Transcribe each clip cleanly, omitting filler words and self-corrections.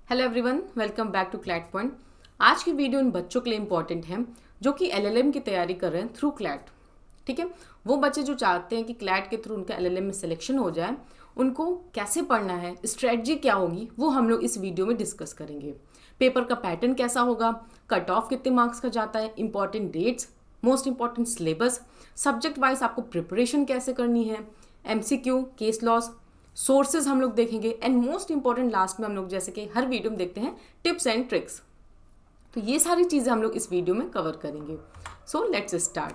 Hello everyone, welcome back to CLAT point. आज की video उन बच्चों के लिए इम्पॉर्टेंट है जो कि एलएलएम की तैयारी कर रहे हैं थ्रू क्लैट। ठीक है, वो बच्चे जो चाहते हैं कि क्लैट के थ्रू उनका एलएलएम में सिलेक्शन हो जाए, उनको कैसे पढ़ना है, स्ट्रेटजी क्या होगी, वो हम लोग इस वीडियो में डिस्कस करेंगे। पेपर का पैटर्न कैसा होगा, कट ऑफ कितने मार्क्स का जाता है, important dates, most important syllabus, subject wise आपको प्रिपरेशन कैसे करनी है, एमसीक्यू, केस लॉस, सोर्सेज हम लोग देखेंगे, एंड मोस्ट इंपॉर्टेंट लास्ट में हम लोग जैसे कि हर वीडियो में देखते हैं टिप्स एंड ट्रिक्स। तो ये सारी चीज़ें हम लोग इस वीडियो में कवर करेंगे। So let's start.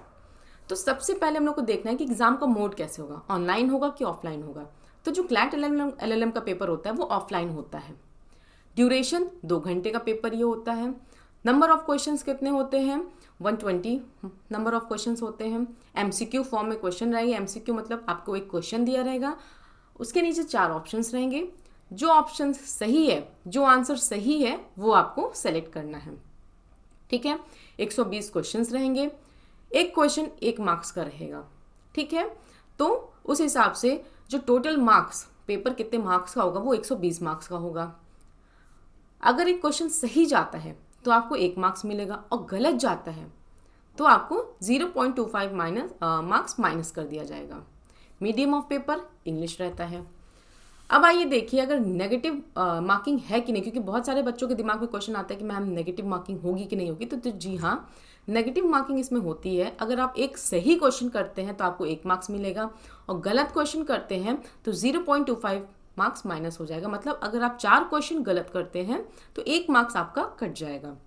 तो सबसे पहले हम लोग को देखना है कि एग्जाम का मोड कैसे होगा, ऑनलाइन होगा कि ऑफलाइन होगा। तो जो क्लैट एलएलएम का पेपर होता है वो ऑफलाइन होता है। ड्यूरेशन 2 घंटे का पेपर ये होता है। नंबर ऑफ क्वेश्चंस कितने होते हैं, 120 नंबर ऑफ क्वेश्चंस होते हैं। एमसीक्यू फॉर्म में क्वेश्चन रहेंगे। एमसीक्यू मतलब आपको एक क्वेश्चन दिया रहेगा, उसके नीचे 4 ऑप्शंस रहेंगे। जो ऑप्शन सही है, जो आंसर सही है, वो आपको सेलेक्ट करना है। ठीक है, 120 क्वेश्चंस रहेंगे। एक क्वेश्चन 1 मार्क्स का रहेगा। ठीक है, तो उस हिसाब से जो टोटल मार्क्स, पेपर कितने मार्क्स का होगा, वो 120 मार्क्स का होगा। अगर एक क्वेश्चन सही जाता है तो आपको 1 मार्क्स मिलेगा, और गलत जाता है तो आपको 0.25 मार्क्स माइनस कर दिया जाएगा। मीडियम ऑफ पेपर इंग्लिश रहता है। अब आइए देखिए अगर नेगेटिव मार्किंग है कि नहीं, क्योंकि बहुत सारे बच्चों के दिमाग में क्वेश्चन आता है कि मैम नेगेटिव मार्किंग होगी कि नहीं होगी। तो जी हाँ, नेगेटिव मार्किंग इसमें होती है। अगर आप एक सही क्वेश्चन करते हैं तो आपको 1 मार्क्स मिलेगा, और गलत क्वेश्चन करते हैं तो 0.25 मार्क्स माइनस हो जाएगा। मतलब अगर आप 4 क्वेश्चन गलत करते हैं तो 1 मार्क्स आपका कट जाएगा।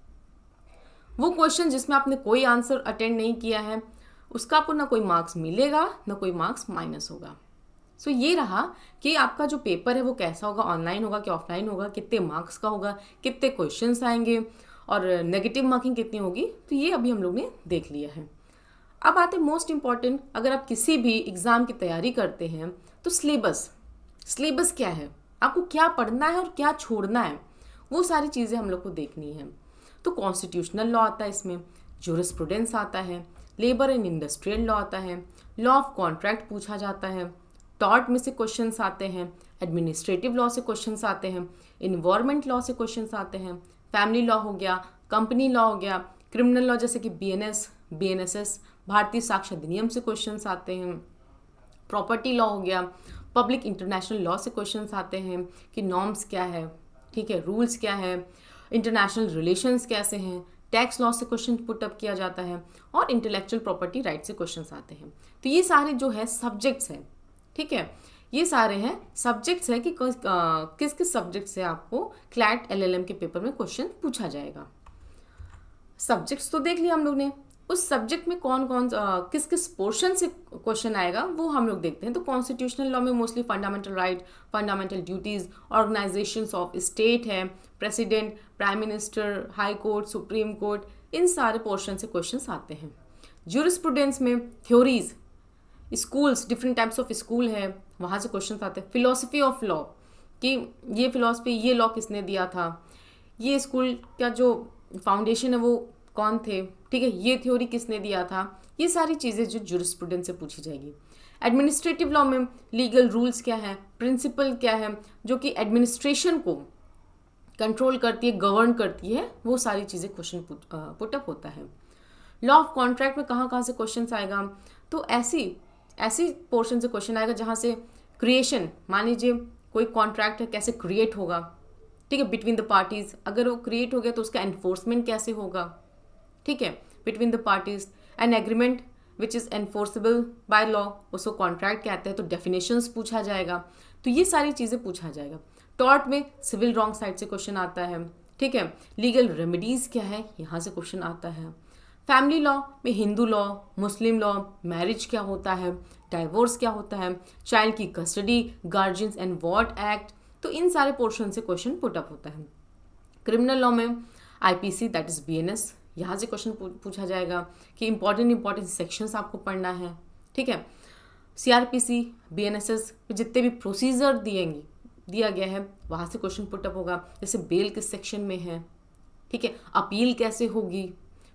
वो क्वेश्चन जिसमें आपने कोई आंसर अटेंड नहीं किया है, उसका आपको ना कोई मार्क्स मिलेगा ना कोई मार्क्स माइनस होगा। सो ये रहा कि आपका जो पेपर है वो कैसा होगा, ऑनलाइन होगा कि ऑफलाइन होगा, कितने मार्क्स का होगा, कितने क्वेश्चंस आएंगे, और नेगेटिव मार्किंग कितनी होगी। तो ये अभी हम लोग ने देख लिया है। अब आते मोस्ट इंपॉर्टेंट, अगर आप किसी भी एग्ज़ाम की तैयारी करते हैं तो सिलेबस क्या है, आपको क्या पढ़ना है और क्या छोड़ना है, वो सारी चीज़ें हम लोग को देखनी है। तो कॉन्स्टिट्यूशनल लॉ आता है इसमें, ज्यूरिस्प्रूडेंस आता है, लेबर एंड इंडस्ट्रियल लॉ आता है, लॉ ऑफ कॉन्ट्रैक्ट पूछा जाता है, टॉर्ट में से क्वेश्चंस आते हैं, एडमिनिस्ट्रेटिव लॉ से क्वेश्चंस आते हैं, इन्वायरमेंट लॉ से क्वेश्चंस आते हैं, फैमिली लॉ हो गया, कंपनी लॉ हो गया, क्रिमिनल लॉ जैसे कि बीएनएस, बीएनएसएस, भारतीय साक्ष्य अधिनियम से क्वेश्चंस आते हैं, प्रॉपर्टी लॉ हो गया, पब्लिक इंटरनेशनल लॉ से क्वेश्चंस आते हैं कि नॉर्म्स क्या है, ठीक है, रूल्स क्या है, इंटरनेशनल रिलेशंस कैसे हैं, टैक्स लॉ से क्वेश्चन पुट अप किया जाता है, और इंटेलेक्चुअल प्रॉपर्टी राइट से क्वेश्चंस आते हैं। तो ये सारे जो है सब्जेक्ट्स हैं। ठीक है, ये सारे हैं सब्जेक्ट्स हैं कि किस किस सब्जेक्ट से आपको क्लैट एलएलएम के पेपर में क्वेश्चन पूछा जाएगा। सब्जेक्ट्स तो देख लिया हम लोग ने। उस सब्जेक्ट में कौन कौन किस किस पोर्शन से क्वेश्चन आएगा वो हम लोग देखते हैं। तो कॉन्स्टिट्यूशनल लॉ में mostly fundamental right, fundamental duties, organisations of state है, president, prime minister, high court, supreme court, इन सारे पोर्शन से क्वेश्चंस आते हैं। ज्यूरिस्प्रूडेंस में theories, schools, different types of school है, वहाँ से क्वेश्चन आते हैं। फिलोसफी ऑफ लॉ कि ये फिलोसफी, ये लॉ किसने दिया था, ये स्कूल का जो फाउंडेशन है वो कौन थे, ठीक है, ये थ्योरी किसने दिया था। ये सारी चीज़ें जो ज्यूरिस्प्रूडेंस से पूछी जाएगी। एडमिनिस्ट्रेटिव लॉ में लीगल रूल्स क्या है, प्रिंसिपल क्या है, जो कि एडमिनिस्ट्रेशन को कंट्रोल करती है, गवर्न करती है, वो सारी चीज़ें क्वेश्चन पुटअप होता है। लॉ ऑफ कॉन्ट्रैक्ट में कहाँ से क्वेश्चन आएगा, तो ऐसी पोर्शन से क्वेश्चन आएगा जहाँ से क्रिएशन, मान लीजिए कोई कॉन्ट्रैक्ट है, कैसे क्रिएट होगा, ठीक है, बिटवीन द पार्टीज, अगर वो क्रिएट हो गया तो उसका एनफोर्समेंट कैसे होगा, ठीक है, between the parties. An agreement which is enforceable by law, उसको कॉन्ट्रैक्ट कहते हैं, तो डेफिनेशंस पूछा जाएगा। तो ये सारी चीज़ें पूछा जाएगा। टॉर्ट में सिविल रॉन्ग साइड से क्वेश्चन आता है, ठीक है, लीगल रेमेडीज़ क्या है, यहाँ से क्वेश्चन आता है। फैमिली लॉ में हिंदू लॉ, मुस्लिम लॉ, मैरिज क्या होता है, डाइवोर्स क्या होता है, चाइल्ड की custody, guardians and what act, तो इन सारे पोर्शन से क्वेश्चन पुटअप होता है। क्रिमिनल लॉ में आईपीसी, दैट इज बीएनएस, यहाँ से क्वेश्चन पूछा जाएगा कि इंपॉर्टेंट सेक्शंस आपको पढ़ना है, ठीक है। सीआरपीसी, बीएनएसएस जितने भी प्रोसीजर दिया गया है वहाँ से क्वेश्चन पुटअप होगा। जैसे बेल किस सेक्शन में है, ठीक है, अपील कैसे होगी,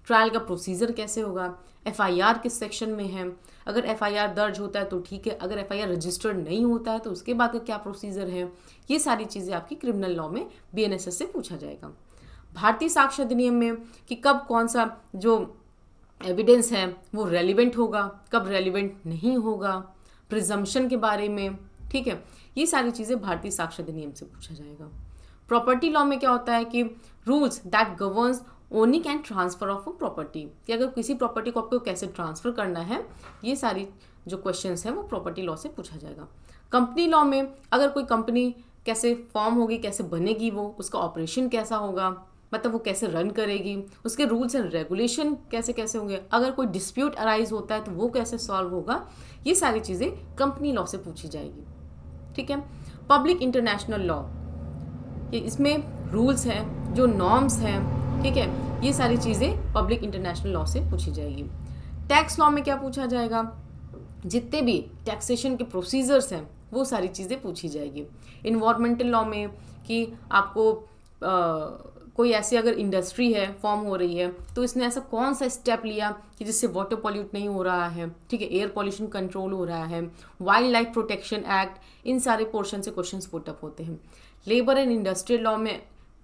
ट्रायल का प्रोसीजर कैसे होगा, एफआईआर किस सेक्शन में है, अगर एफआईआर दर्ज होता है तो ठीक है, अगर एफआईआर रजिस्टर्ड नहीं होता है तो उसके बाद का क्या प्रोसीजर है, ये सारी चीज़ें आपकी क्रिमिनल लॉ में बीएनएसएस से पूछा जाएगा। भारतीय साक्ष्य अधिनियम में कि कब कौन सा जो एविडेंस है वो रेलिवेंट होगा, कब रेलिवेंट नहीं होगा, प्रिजम्पशन के बारे में, ठीक है, ये सारी चीज़ें भारतीय साक्ष्य अधिनियम से पूछा जाएगा। प्रॉपर्टी लॉ में क्या होता है कि rules that governs owning and transfer of property, कि अगर किसी प्रॉपर्टी को आपको कैसे ट्रांसफर करना है, ये सारी जो क्वेश्चंस हैं वो प्रॉपर्टी लॉ से पूछा जाएगा। कंपनी लॉ में अगर कोई कंपनी कैसे फॉर्म होगी, कैसे बनेगी, वो उसका ऑपरेशन कैसा होगा, मतलब वो कैसे रन करेगी, उसके रूल्स एंड रेगुलेशन कैसे कैसे होंगे, अगर कोई डिस्प्यूट अराइज होता है तो वो कैसे सॉल्व होगा, ये सारी चीज़ें कंपनी लॉ से पूछी जाएगी। ठीक है। पब्लिक इंटरनेशनल लॉ, ये इसमें रूल्स हैं, जो नॉर्म्स हैं, ठीक है, ये सारी चीज़ें पब्लिक इंटरनेशनल लॉ से पूछी जाएगी। टैक्स लॉ में क्या पूछा जाएगा, जितने भी टैक्सेशन के प्रोसीजर्स हैं वो सारी चीज़ें पूछी जाएगी। इन्वायरमेंटल लॉ में कि आपको कोई ऐसी अगर इंडस्ट्री है फॉर्म हो रही है तो इसने ऐसा कौन सा स्टेप लिया कि जिससे वाटर पॉल्यूट नहीं हो रहा है, ठीक है, एयर पॉल्यूशन कंट्रोल हो रहा है, वाइल्ड लाइफ प्रोटेक्शन एक्ट, इन सारे पोर्शन से क्वेश्चंस पुटअप होते हैं। लेबर एंड इंडस्ट्रियल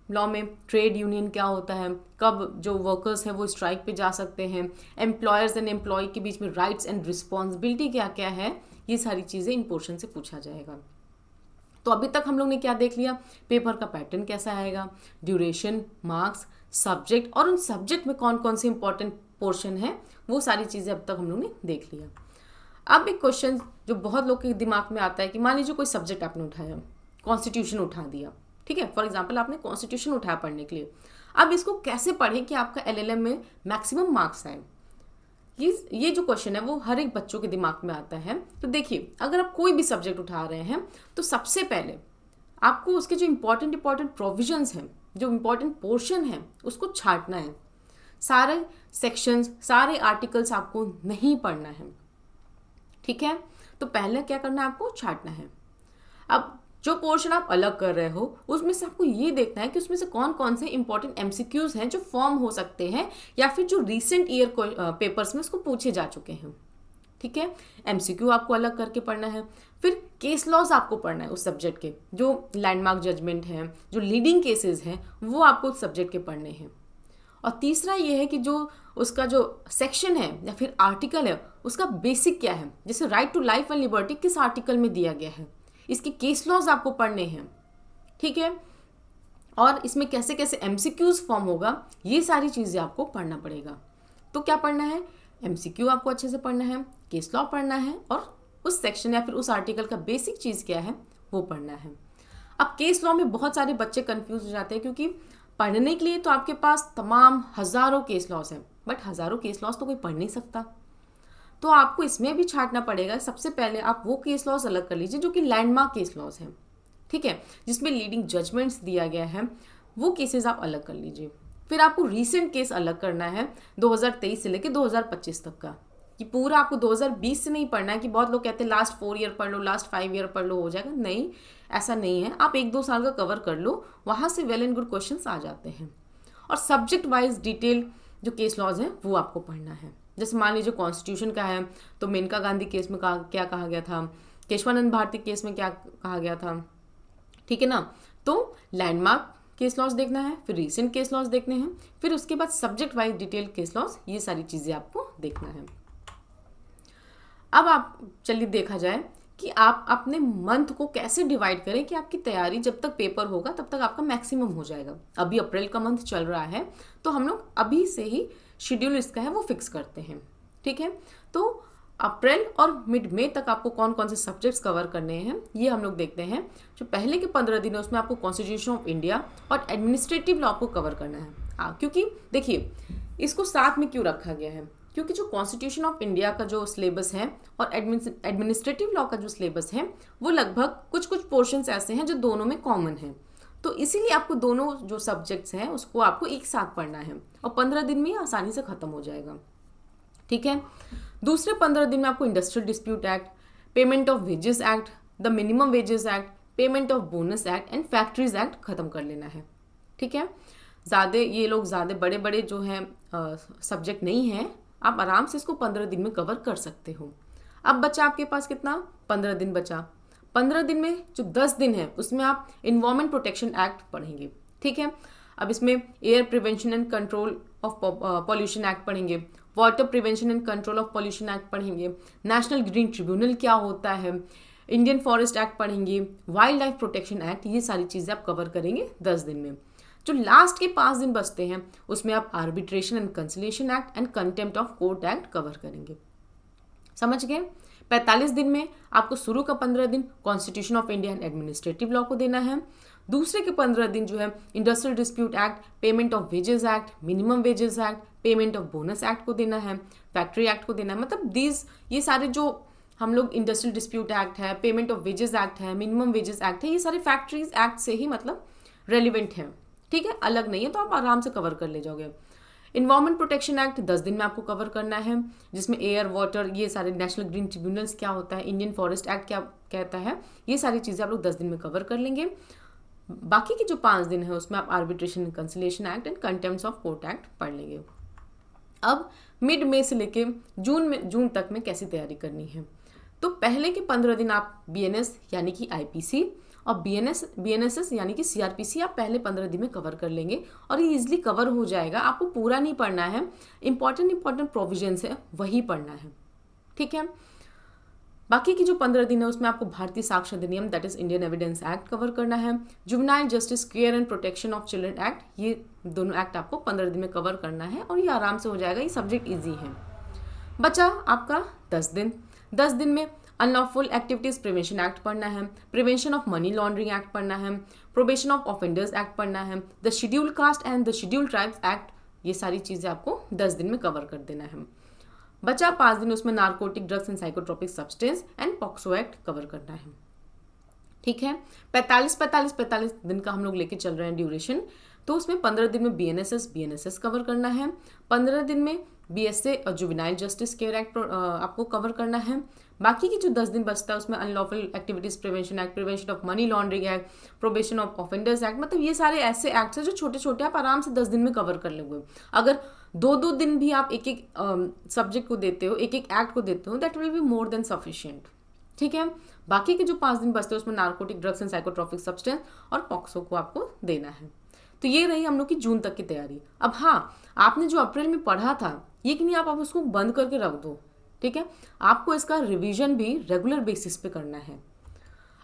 लॉ में ट्रेड यूनियन क्या होता है, कब जो वर्कर्स हैं वो स्ट्राइक पे जा सकते हैं, एम्प्लॉयर्स एंड एम्प्लॉय के बीच में राइट्स एंड रिस्पॉन्सिबिलिटी क्या क्या है, ये सारी चीज़ें इन पोर्शन से पूछा जाएगा। तो अभी तक हम लोग ने क्या देख लिया, पेपर का पैटर्न कैसा आएगा, ड्यूरेशन, मार्क्स, सब्जेक्ट और उन सब्जेक्ट में कौन कौन से इंपॉर्टेंट पोर्शन है, वो सारी चीज़ें अब तक हम लोग ने देख लिया। अब एक क्वेश्चन जो बहुत लोग के दिमाग में आता है कि मान लीजिए कोई सब्जेक्ट आपने उठाया, कॉन्स्टिट्यूशन उठा दिया, ठीक है, फॉर एग्जाम्पल आपने कॉन्स्टिट्यूशन उठाया पढ़ने के लिए, अब इसको कैसे पढ़ें कि आपका एलएलएम में मैक्सिमम मार्क्स आए, ये जो क्वेश्चन है वो हर एक बच्चों के दिमाग में आता है। तो देखिए, अगर आप कोई भी सब्जेक्ट उठा रहे हैं तो सबसे पहले आपको उसके जो इंपॉर्टेंट प्रोविजंस हैं, जो इंपॉर्टेंट पोर्शन है, उसको छांटना है। सारे सेक्शंस, सारे आर्टिकल्स आपको नहीं पढ़ना है, ठीक है। तो पहले क्या करना है, आपको छांटना है। अब जो पोर्शन आप अलग कर रहे हो उसमें से आपको ये देखना है कि उसमें से कौन कौन से इंपॉर्टेंट एमसीक्यूज हैं जो फॉर्म हो सकते हैं या फिर जो रीसेंट ईयर पेपर्स में उसको पूछे जा चुके हैं, ठीक है। एमसीक्यू आपको अलग करके पढ़ना है। फिर केस लॉज आपको पढ़ना है उस सब्जेक्ट के, जो लैंडमार्क जजमेंट हैं, जो लीडिंग केसेस हैं, वो आपको उस सब्जेक्ट के पढ़ने हैं। और तीसरा ये है कि जो उसका जो सेक्शन है या फिर आर्टिकल है उसका बेसिक क्या है, जैसे right to life and liberty किस आर्टिकल में दिया गया है, इसके केस लॉज आपको पढ़ने हैं, ठीक है। और इसमें कैसे कैसे एमसीक्यूज फॉर्म होगा, ये सारी चीज़ें आपको पढ़ना पड़ेगा। तो क्या पढ़ना है, एमसीक्यू आपको अच्छे से पढ़ना है, केस लॉ पढ़ना है और उस सेक्शन या फिर उस आर्टिकल का बेसिक चीज़ क्या है वो पढ़ना है। अब केस लॉ में बहुत सारे बच्चे कंफ्यूज हो जाते हैं क्योंकि पढ़ने के लिए तो आपके पास तमाम हज़ारों केस लॉज हैं, बट हज़ारों केस लॉज तो कोई पढ़ नहीं सकता। तो आपको इसमें भी छांटना पड़ेगा। सबसे पहले आप वो केस लॉज अलग कर लीजिए जो कि लैंडमार्क केस लॉज हैं, ठीक है, जिसमें लीडिंग जजमेंट्स दिया गया है, वो केसेस आप अलग कर लीजिए। फिर आपको रीसेंट केस अलग करना है 2023 से लेकर 2025 तक का। कि पूरा आपको 2020 से नहीं पढ़ना है कि बहुत लोग कहते हैं लास्ट 4 ईयर पढ़ लो, लास्ट 5 ईयर पढ़ लो, हो जाएगा। नहीं, ऐसा नहीं है। आप 1-2 साल का कवर कर लो, वहाँ से वेल एंड गुड क्वेश्चंस आ जाते हैं। और सब्जेक्ट वाइज डिटेल जो केस लॉज हैं वो आपको पढ़ना है। जैसे मान लीजिए कॉन्स्टिट्यूशन का है तो मेनका गांधी केस में क्या कहा गया था, केशवानंद भारती केस में क्या कहा गया था, ठीक है ना। तो लैंडमार्क केस लॉज देखना है, फिर रीसेंट केस लॉज देखने हैं, फिर उसके बाद subject wise detail case laws, ये सारी चीज़ें आपको देखना है। अब आप चलिए देखा जाए कि आप अपने मंथ को कैसे डिवाइड करें कि आपकी तैयारी जब तक पेपर होगा तब तक आपका मैक्सिमम हो जाएगा। अभी अप्रैल का मंथ चल रहा है तो हम लोग अभी से ही शेड्यूल इसका है वो फिक्स करते हैं, ठीक है। तो अप्रैल और मिड मई तक आपको कौन कौन से सब्जेक्ट्स कवर करने हैं ये हम लोग देखते हैं। जो पहले के 15 दिन है उसमें आपको कॉन्स्टिट्यूशन ऑफ इंडिया और एडमिनिस्ट्रेटिव लॉ को कवर करना है। क्योंकि देखिए इसको साथ में क्यों रखा गया है, क्योंकि जो कॉन्स्टिट्यूशन ऑफ इंडिया का जो सिलेबस है और एडमिनिस्ट्रेटिव लॉ का जो सिलेबस है वो लगभग कुछ पोर्शंस ऐसे हैं जो दोनों में कॉमन है। तो इसीलिए आपको दोनों जो सब्जेक्ट्स हैं उसको आपको एक साथ पढ़ना है और 15 दिन में आसानी से ख़त्म हो जाएगा, ठीक है। दूसरे 15 दिन में आपको industrial dispute act, payment of wages act, the minimum wages act, payment of bonus act and factories act ख़त्म कर लेना है, ठीक है। ज़्यादा बड़े बड़े जो हैं सब्जेक्ट नहीं हैं, आप आराम से इसको 15 दिन में कवर कर सकते हो। अब बचा आपके पास कितना, 15 दिन बचा। 15 दिन में जो 10 दिन है उसमें आप इन्वायरमेंट प्रोटेक्शन एक्ट पढ़ेंगे, ठीक है। अब इसमें air prevention and control of pollution act पढ़ेंगे, water prevention and control of pollution act पढ़ेंगे, नेशनल ग्रीन ट्रिब्यूनल क्या होता है, इंडियन फॉरेस्ट एक्ट पढ़ेंगे, वाइल्ड लाइफ प्रोटेक्शन एक्ट, ये सारी चीज़ें आप कवर करेंगे 10 दिन में। जो लास्ट के 5 दिन बचते हैं उसमें आप arbitration and conciliation act and contempt of court act cover करेंगे। समझ गए। 45 दिन में आपको शुरू का 15 दिन constitution of India and administrative law को देना है। दूसरे के 15 दिन जो है industrial dispute act, payment of wages act, minimum wages act, payment of bonus act को देना है, फैक्ट्री एक्ट को देना है। मतलब ये सारे जो हम लोग इंडस्ट्रियल डिस्प्यूट एक्ट है, पेमेंट ऑफ वेजेस एक्ट है, मिनिमम वेजेस एक्ट है, ये सारे फैक्ट्रीज एक्ट से ही मतलब रेलिवेंट हैं, ठीक है, अलग नहीं है, तो आप आराम से कवर कर ले जाओगे। इन्वायरमेंट प्रोटेक्शन एक्ट 10 दिन में आपको कवर करना है, जिसमें एयर, वाटर, ये सारे, नेशनल ग्रीन ट्रिब्यूनल्स क्या होता है, इंडियन फॉरेस्ट एक्ट क्या कहता है, ये सारी चीज़ें आप लोग 10 दिन में कवर कर लेंगे। बाकी के जो 5 दिन है उसमें आप arbitration and conciliation act and contempt of court act पढ़ लेंगे। अब मिड मई से लेके जून तक में कैसी तैयारी करनी है, तो पहले के 15 दिन आप बीएनएस यानी कि आईपीसी और बीएनएसएस यानी कि सीआरपीसी आप पहले 15 दिन में कवर कर लेंगे और ये इजीली कवर हो जाएगा। आपको पूरा नहीं पढ़ना है, इंपॉर्टेंट प्रोविजंस है वही पढ़ना है, ठीक है। बाकी की जो 15 दिन है उसमें आपको भारतीय साक्ष्य अधिनियम that is Indian evidence act cover करना है, juvenile justice care and protection of children act, ये दोनों एक्ट आपको 15 दिन में कवर करना है और ये आराम से हो जाएगा, ये सब्जेक्ट ईजी है। बचा आपका 10 दिन। 10 दिन में अनलॉफुल एक्टिविटीज प्रिवेंशन एक्ट पढ़ना है, prevention of money laundering act पढ़ना है, प्रोबेशन ऑफ ऑफेंडर्स एक्ट पढ़ना है, the schedule caste and the schedule tribes act, ये सारी चीज़ें आपको 10 दिन में कवर कर देना है। बचा 5 दिन, उसमें narcotic drugs and psychotropic substance and POCSO act cover करना है, ठीक है। 45 दिन का हम लोग लेके चल रहे हैं ड्यूरेशन, तो उसमें 15 दिन में बीएनएसएस कवर करना है, 15 दिन में बीएसए और जुवेनाइल जस्टिस केयर एक्ट आपको कवर करना है। बाकी की जो 10 दिन बचता है उसमें unlawful activities prevention act, prevention of money laundering act, probation of offenders act, मतलब ये सारे ऐसे एक्ट्स हैं जो छोटे छोटे आप आराम से 10 दिन में कवर कर लेंगे। अगर 2-2 दिन भी आप एक एक सब्जेक्ट को देते हो, एक एक एक्ट को देते हो, that will be more than sufficient, ठीक है। बाकी के जो 5 दिन बचते हैं उसमें narcotic drugs and psychotropic substance और पॉक्सो को आपको देना है। तो ये रही हम लोग की जून तक की तैयारी। अब हाँ, आपने जो अप्रैल में पढ़ा था ये कि नहीं आप उसको बंद करके रख दो, ठीक है। आपको इसका रिवीजन भी रेगुलर बेसिस पे करना है।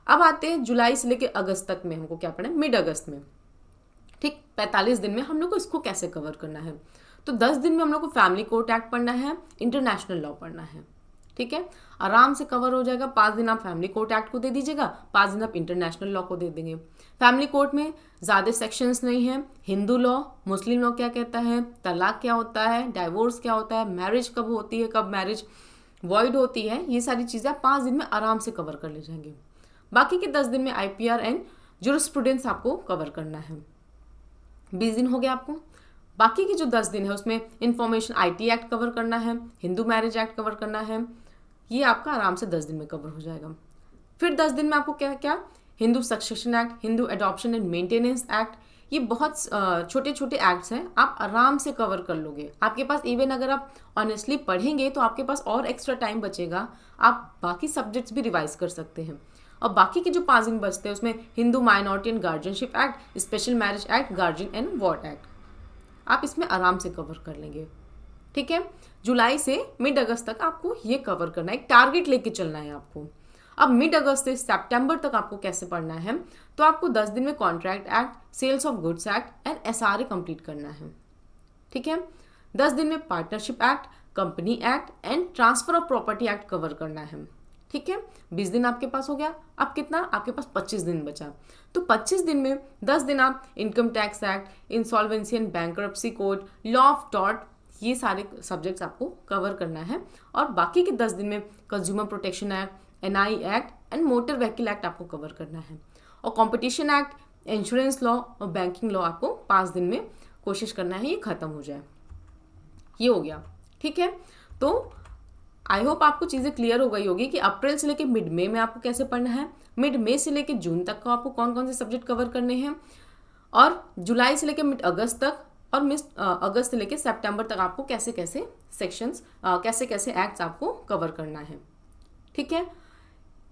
अब आते हैं जुलाई से लेकर अगस्त तक में हमको क्या पढ़ना है, मिड अगस्त में, ठीक। 45 दिन में हम लोग को इसको कैसे कवर करना है, तो 10 दिन में हम लोग को फैमिली कोर्ट एक्ट पढ़ना है, इंटरनेशनल लॉ पढ़ना है, ठीक है, आराम से कवर हो जाएगा। 5 दिन आप फैमिली कोर्ट एक्ट को दे दीजिएगा, 5 दिन आप इंटरनेशनल लॉ को दे देंगे। फैमिली कोर्ट में ज़्यादा सेक्शंस नहीं है, हिंदू लॉ, मुस्लिम लॉ क्या कहता है, तलाक क्या होता है, डाइवोर्स क्या होता है, मैरिज कब होती है, कब मैरिज वॉइड होती है, ये सारी चीज़ें आप 5 दिन में आराम से कवर कर ले जाएंगे। बाकी के 10 दिन में आईपीआर एंड ज्यूरिस्प्रूडेंस आपको कवर करना है, 20 दिन हो गया आपको। बाकी के जो 10 दिन है उसमें इंफॉर्मेशन आईटी एक्ट कवर करना है, हिंदू मैरिज एक्ट कवर करना है, ये आपका आराम से 10 दिन में कवर हो जाएगा। फिर 10 दिन में आपको क्या Hindu succession act, Hindu adoption and maintenance act, ये बहुत छोटे छोटे एक्ट्स हैं, आप आराम से कवर कर लोगे। आपके पास इवन अगर आप ऑनेस्टली पढ़ेंगे तो आपके पास और एक्स्ट्रा टाइम बचेगा, आप बाकी सब्जेक्ट्स भी रिवाइज कर सकते हैं। और बाकी के जो 5 दिन बचते हैं उसमें Hindu minority and guardianship act, special marriage act, guardian and ward act, आप इसमें आराम से कवर कर लेंगे, ठीक है। जुलाई से मिड अगस्त तक आपको ये कवर करना है, एक टारगेट लेके चलना है आपको। अब मिड अगस्त से सितंबर तक आपको कैसे पढ़ना है, तो आपको 10 दिन में contract act, sales of goods act and SRA complete करना है, ठीक है। 10 दिन में partnership act, company act and transfer of property act cover करना है, ठीक है। 20 दिन आपके पास हो गया। अब कितना आपके पास 25 दिन बचा, तो 25 दिन में 10 दिन आप income tax act, insolvency and bankruptcy code, law of tort, ये सारे सब्जेक्ट्स आपको कवर करना है। और बाकी के 10 दिन में consumer protection act, NI act and motor vehicle act आपको कवर करना है। और कंपटीशन एक्ट, इंश्योरेंस लॉ और बैंकिंग लॉ आपको 5 दिन में कोशिश करना है ये खत्म हो जाए। ये हो गया, ठीक है। तो आई होप आपको चीज़ें क्लियर हो गई होगी कि अप्रैल से लेकर मिड मई में आपको कैसे पढ़ना है, मिड मई से लेकर जून तक का आपको कौन कौन से सब्जेक्ट कवर करने हैं, और जुलाई से लेकर मिड अगस्त तक, और मिड अगस्त से लेकर सितंबर तक आपको कैसे कैसे सेक्शंस, कैसे कैसे एक्ट्स आपको कवर करना है, ठीक है,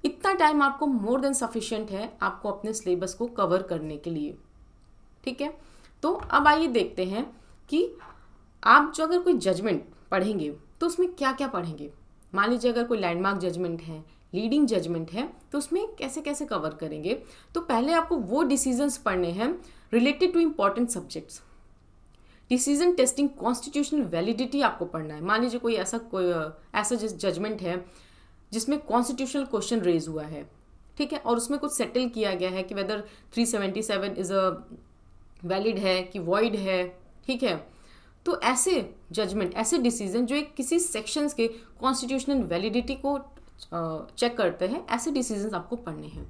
इतना टाइम आपको मोर देन सफिशिएंट है आपको अपने सिलेबस को कवर करने के लिए। ठीक है, तो अब आइए देखते हैं कि आप जो अगर कोई जजमेंट पढ़ेंगे तो उसमें क्या क्या पढ़ेंगे। मान लीजिए अगर कोई लैंडमार्क जजमेंट है, लीडिंग जजमेंट है, तो उसमें कैसे कैसे कवर करेंगे। तो पहले आपको वो डिसीजंस पढ़ने हैं related to important subjects. Decision testing constitutional validity आपको पढ़ना है। मान लीजिए कोई ऐसा जजमेंट है जिसमें कॉन्स्टिट्यूशनल क्वेश्चन रेज हुआ है, ठीक है, और उसमें कुछ सेटल किया गया है कि वेदर 377 इज अ वैलिड है कि वॉइड है। ठीक है, तो ऐसे जजमेंट, ऐसे डिसीजन जो एक किसी सेक्शंस के कॉन्स्टिट्यूशनल वैलिडिटी को चेक करते हैं, ऐसे डिसीजंस आपको पढ़ने हैं।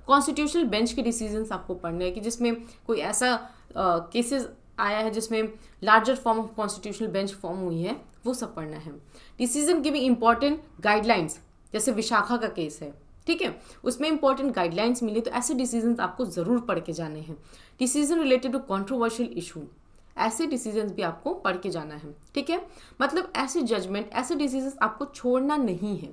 कॉन्स्टिट्यूशनल बेंच के डिसीजंस आपको पढ़ने हैं कि जिसमें कोई ऐसा केसेस आया है जिसमें larger form of constitutional bench form हुई है, वो सब पढ़ना है। डिसीजन गिविंग इंपॉर्टेंट गाइडलाइंस, जैसे विशाखा का केस है, ठीक है, उसमें इंपॉर्टेंट गाइडलाइंस मिली, तो ऐसे डिसीजंस आपको ज़रूर पढ़ के जाने हैं। Decision related to controversial issue, ऐसे डिसीजंस भी आपको पढ़ के जाना है। ठीक है, मतलब ऐसे जजमेंट, ऐसे डिसीजंस आपको छोड़ना नहीं है।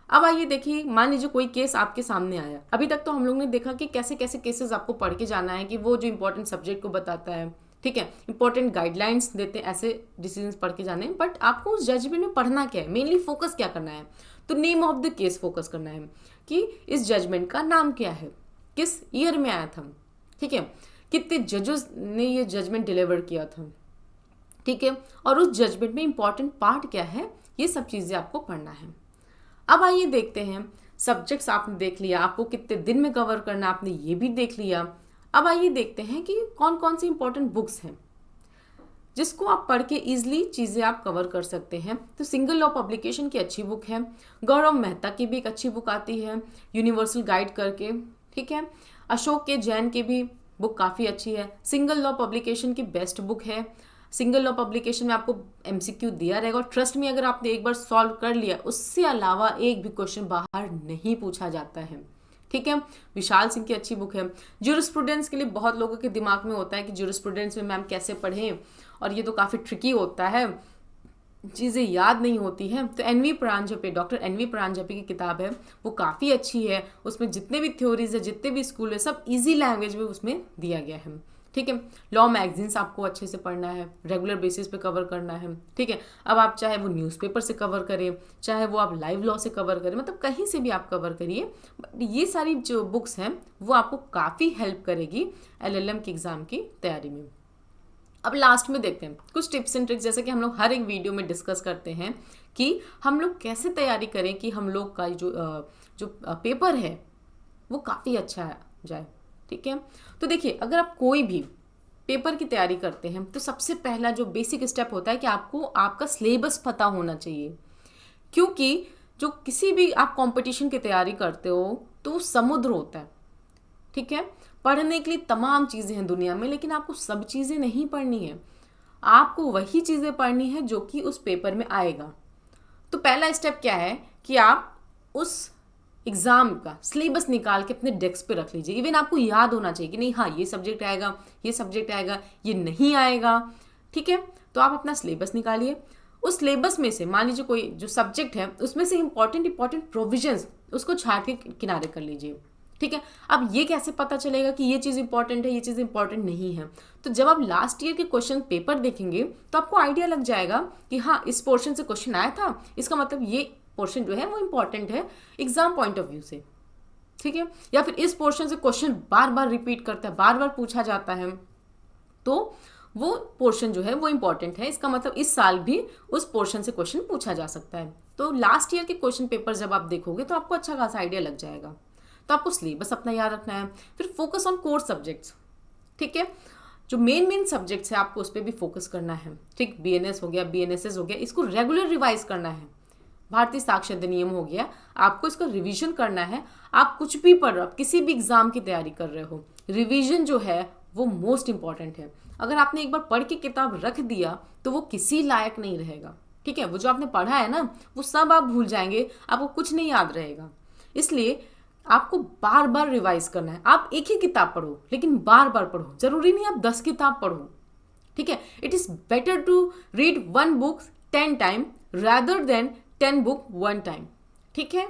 अब आइए देखिए, मान लीजिए कोई केस आपके सामने आया। अभी तक तो हम लोग ने देखा कि कैसे कैसे केसेस आपको पढ़ के जाना है, कि वो जो इंपॉर्टेंट सब्जेक्ट को बताता है, ठीक है, इंपॉर्टेंट गाइडलाइंस देते हैं, ऐसे डिसीजंस पढ़ के जाने हैं। बट आपको उस जजमेंट में पढ़ना क्या है, मेनली फोकस क्या करना है, तो name of the case focus करना है कि इस जजमेंट का नाम क्या है, किस ईयर में आया था, ठीक है, कितने जजेस ने ये जजमेंट डिलीवर किया था, ठीक है, और उस जजमेंट में इंपॉर्टेंट पार्ट क्या है, ये सब चीज़ें आपको पढ़ना है। अब आइए देखते हैं, सब्जेक्ट्स आपने देख लिया, आपको कितने दिन में कवर करना आपने ये भी देख लिया। अब आइए देखते हैं कि कौन कौन सी इंपॉर्टेंट बुक्स हैं जिसको आप पढ़ के ईजिली चीज़ें आप कवर कर सकते हैं। तो सिंगल लॉ पब्लिकेशन की अच्छी बुक है, गौरव मेहता की भी एक अच्छी बुक आती है यूनिवर्सल गाइड करके, ठीक है, अशोक के जैन की भी बुक काफ़ी अच्छी है। सिंगल लॉ पब्लिकेशन की बेस्ट बुक है। सिंगल लॉ पब्लिकेशन में आपको एमसीक्यू दिया रहेगा, और ट्रस्ट में अगर आपने एक बार सॉल्व कर लिया, उससे अलावा एक भी क्वेश्चन बाहर नहीं पूछा जाता है। ठीक है, विशाल सिंह की अच्छी बुक है। ज्यूरिस्प्रूडेंस के लिए बहुत लोगों के दिमाग में होता है कि ज्यूरिस्प्रूडेंस में मैम कैसे पढ़ें, और ये तो काफ़ी ट्रिकी होता है, चीज़ें याद नहीं होती हैं। तो NV Paranjpe, doctor NV Paranjpe की किताब है, वो काफ़ी अच्छी है। उसमें जितने भी थ्योरीज है, जितने भी स्कूल है, सब इजी लैंग्वेज में उसमें दिया गया है। ठीक है, लॉ मैगजीन्स आपको अच्छे से पढ़ना है, रेगुलर बेसिस पे कवर करना है। ठीक है, अब आप चाहे वो न्यूज़पेपर से कवर करें, चाहे वो आप लाइव लॉ से कवर करें, मतलब कहीं से भी आप कवर करिए, ये सारी जो बुक्स हैं वो आपको काफ़ी हेल्प करेगी एलएलएम की एग्ज़ाम की तैयारी में। अब लास्ट में देखते हैं कुछ टिप्स एंड ट्रिक्स, जैसे कि हम लोग हर एक वीडियो में डिस्कस करते हैं कि हम लोग कैसे तैयारी करें कि हम लोग का जो पेपर है वो काफ़ी अच्छा जाए। ठीक है, तो देखिए, अगर आप कोई भी पेपर की तैयारी करते हैं तो सबसे पहला जो बेसिक स्टेप होता है कि आपको आपका सिलेबस पता होना चाहिए, क्योंकि जो किसी भी आप कंपटीशन की तैयारी करते हो तो वो समुद्र होता है। ठीक है, पढ़ने के लिए तमाम चीज़ें हैं दुनिया में, लेकिन आपको सब चीज़ें नहीं पढ़नी है, आपको वही चीज़ें पढ़नी है जो कि उस पेपर में आएगा। तो पहला स्टेप क्या है कि आप उस एग्ज़ाम का सिलेबस निकाल के अपने डेस्क पे रख लीजिए। इवन आपको याद होना चाहिए कि नहीं, हाँ ये सब्जेक्ट आएगा, ये सब्जेक्ट आएगा, ये नहीं आएगा। ठीक है, तो आप अपना सिलेबस निकालिए। उस सिलेबस में से मान लीजिए कोई जो सब्जेक्ट है उसमें से इंपॉर्टेंट प्रोविजंस उसको छाट के किनारे कर लीजिए। ठीक है, अब ये कैसे पता चलेगा कि ये चीज़ इंपॉर्टेंट है, ये चीज़ इंपॉर्टेंट नहीं है, तो जब आप लास्ट ईयर के क्वेश्चन पेपर देखेंगे तो आपको आइडिया लग जाएगा कि हाँ इस पोर्शन से क्वेश्चन आया था, इसका मतलब ये पोर्शन जो है वो इंपॉर्टेंट है एग्जाम पॉइंट ऑफ व्यू से। ठीक है, या फिर इस पोर्शन से क्वेश्चन बार बार रिपीट करता है, बार बार पूछा जाता है, तो वो पोर्शन जो है वो इंपॉर्टेंट है, इसका मतलब इस साल भी उस पोर्शन से क्वेश्चन पूछा जा सकता है। तो लास्ट ईयर के क्वेश्चन पेपर जब आप देखोगे तो आपको अच्छा खासा आइडिया लग जाएगा। तो आपको सिलेबस अपना याद रखना है, फिर फोकस ऑन कोर सब्जेक्ट्स। ठीक है, जो मेन सब्जेक्ट्स है आपको उस पर भी फोकस करना है। ठीक, बीएनएस हो गया, बीएनएसएस हो गया, इसको रेगुलर रिवाइज करना है। भारतीय साक्ष्य अधिनियम हो गया, आपको इसका रिवीजन करना है। आप कुछ भी पढ़ रहे हो, आप किसी भी एग्जाम की तैयारी कर रहे हो, रिवीजन जो है वो मोस्ट इंपॉर्टेंट है। अगर आपने एक बार पढ़ के किताब रख दिया तो वो किसी लायक नहीं रहेगा। ठीक है, वो जो आपने पढ़ा है ना वो सब आप भूल जाएंगे, आपको कुछ नहीं याद रहेगा। इसलिए आपको बार बार रिवाइज करना है। आप एक ही किताब पढ़ो, लेकिन बार बार पढ़ो, जरूरी नहीं आप 10 किताब पढ़ो। ठीक है, it is better to read 1 book 10 time rather than 10 book 1 time. ठीक है,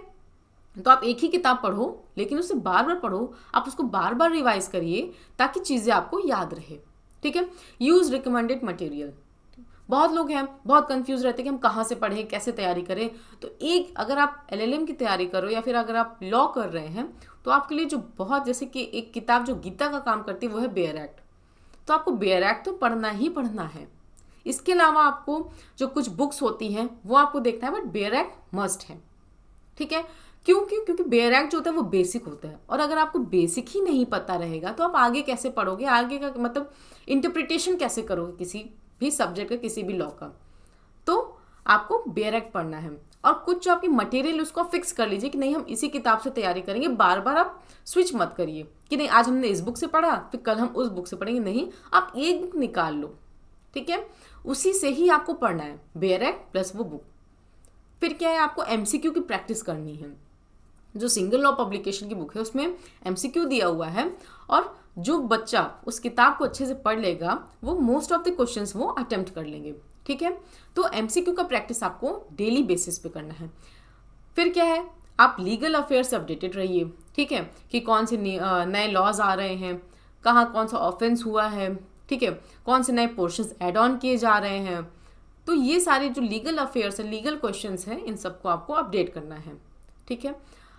तो आप एक ही किताब पढ़ो, लेकिन उसे बार बार पढ़ो, आप उसको बार बार रिवाइज करिए ताकि चीज़ें आपको याद रहे। ठीक है। Use recommended material. बहुत लोग हैं, बहुत कंफ्यूज रहते हैं कि हम कहाँ से पढ़ें, कैसे तैयारी करें। तो एक, अगर आप एलएलएम की तैयारी करो या फिर अगर आप लॉ कर रहे हैं, तो आपके लिए जो बहुत, जैसे कि एक किताब जो गीता का काम करती है वो है बेयर एक्ट। तो आपको बेयर एक्ट तो पढ़ना ही पढ़ना है। इसके अलावा आपको जो कुछ बुक्स होती हैं वो आपको देखना है, बट बेयर एक्ट मस्ट है। ठीक है। क्योंकि बेयर एक्ट जो होता है वो बेसिक होता है, और अगर आपको बेसिक ही नहीं पता रहेगा तो आप आगे कैसे पढ़ोगे, आगे का मतलब इंटरप्रिटेशन कैसे करोगे किसी भी सब्जेक्ट का, किसी भी लॉ का। तो आपको बेयर एक्ट पढ़ना है, और कुछ जो आपकी मटेरियल उसको फिक्स कर लीजिए कि नहीं हम इसी किताब से तैयारी करेंगे। बार बार आप स्विच मत करिए कि नहीं आज हमने इस बुक से पढ़ा फिर कल हम उस बुक से पढ़ेंगे। नहीं, आप एक बुक निकाल लो। ठीक है। उसी से ही आपको पढ़ना है, बेयर एक्ट प्लस वो बुक। फिर क्या है, आपको एमसीक्यू की प्रैक्टिस करनी है। जो सिंगल लॉ पब्लिकेशन की बुक है उसमें एमसीक्यू दिया हुआ है, और जो बच्चा उस किताब को अच्छे से पढ़ लेगा वो मोस्ट ऑफ द क्वेश्चंस वो अटेम्प्ट कर लेंगे। ठीक है। तो एमसीक्यू का प्रैक्टिस आपको डेली बेसिस पे करना है। फिर क्या है, आप लीगल अफेयर से अपडेटेड रहिए। ठीक है, कि कौन से नए लॉज आ रहे हैं, कहाँ कौन सा ऑफेंस हुआ है। ठीक है, कौन से नए पोर्शंस एड ऑन किए जा रहे हैं। तो ये सारे जो लीगल अफेयर्स हैं, लीगल क्वेश्चंस हैं, इन सबको आपको अपडेट करना है। ठीक है।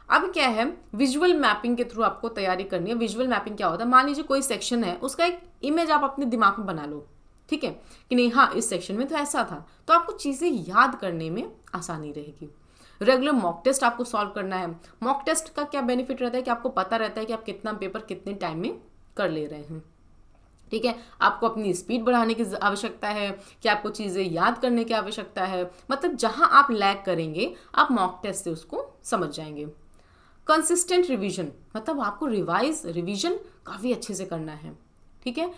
अब क्या है, विजुअल मैपिंग के थ्रू आपको तैयारी करनी है। विजुअल मैपिंग क्या होता है, मान लीजिए कोई सेक्शन है, उसका एक इमेज आप अपने दिमाग में बना लो। ठीक है, कि नहीं हाँ इस सेक्शन में तो ऐसा था, तो आपको चीज़ें याद करने में आसानी रहेगी। रेगुलर मॉक टेस्ट आपको सॉल्व करना है। मॉक टेस्ट का क्या बेनिफिट रहता है कि आपको पता रहता है कि आप कितना पेपर कितने टाइम में कर ले रहे हैं। ठीक है, आपको अपनी स्पीड बढ़ाने की आवश्यकता है, कि आपको चीज़ें याद करने की आवश्यकता है। मतलब जहां आप लैग करेंगे आप मॉक टेस्ट से उसको समझ जाएंगे। कंसिस्टेंट रिवीजन, मतलब आपको रिवीजन काफ़ी अच्छे से करना है। ठीक है,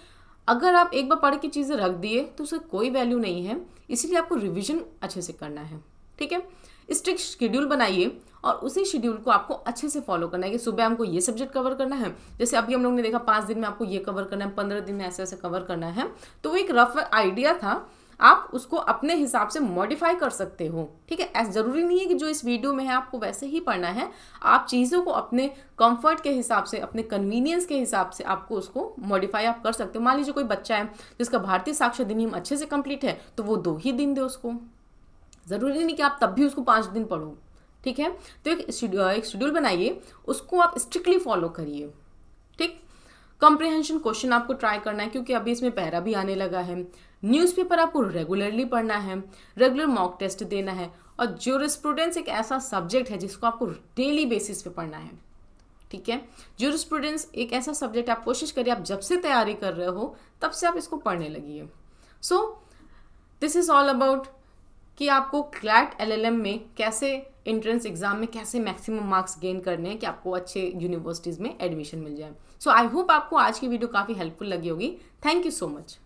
अगर आप एक बार पढ़ के चीज़ें रख दिए तो उसका कोई वैल्यू नहीं है, इसलिए आपको रिवीजन अच्छे से करना है। ठीक है, स्ट्रिक्ट शेड्यूल बनाइए, और उसी शेड्यूल को आपको अच्छे से फॉलो करना है कि सुबह हमको ये सब्जेक्ट कवर करना है। जैसे अभी हम लोग ने देखा 5 दिन में आपको ये कवर करना है, 15 दिन में ऐसे ऐसे कवर करना है। तो वो एक रफ आइडिया था, आप उसको अपने हिसाब से मॉडिफाई कर सकते हो। ठीक है, ऐसा ज़रूरी नहीं है कि जो इस वीडियो में है आपको वैसे ही पढ़ना है। आप चीज़ों को अपने कंफर्ट के हिसाब से, अपने कन्वीनियंस के हिसाब से आपको उसको मॉडिफाई आप कर सकते हो। मान लीजिए कोई बच्चा है जिसका भारतीय साक्ष्य अधिनियम अच्छे से कंप्लीट है, तो वो 2 ही दिन दे उसको, ज़रूरी नहीं कि आप तब भी उसको 5 दिन पढ़ो। ठीक है, तो एक शेड्यूल बनाइए, उसको आप स्ट्रिक्टली फॉलो करिए। ठीक, कॉम्प्रिहेंशन क्वेश्चन आपको ट्राई करना है, क्योंकि अभी इसमें पैरा भी आने लगा है। न्यूज़पेपर आपको रेगुलरली पढ़ना है, रेगुलर मॉक टेस्ट देना है, और ज्यूरिस्प्रूडेंस एक ऐसा सब्जेक्ट है जिसको आपको डेली बेसिस पे पढ़ना है। ठीक है, ज्यूरिस्प्रूडेंस एक ऐसा सब्जेक्ट, आप कोशिश करिए आप जब से तैयारी कर रहे हो तब से आप इसको पढ़ने लगिए। So this is all about कि आपको क्लैट एलएलएम में कैसे, एंट्रेंस एग्जाम में कैसे मैक्सिमम मार्क्स गेन करने हैं कि आपको अच्छे यूनिवर्सिटीज़ में एडमिशन मिल जाए। सो आई होप आपको आज की वीडियो काफ़ी हेल्पफुल लगी होगी। Thank you so much.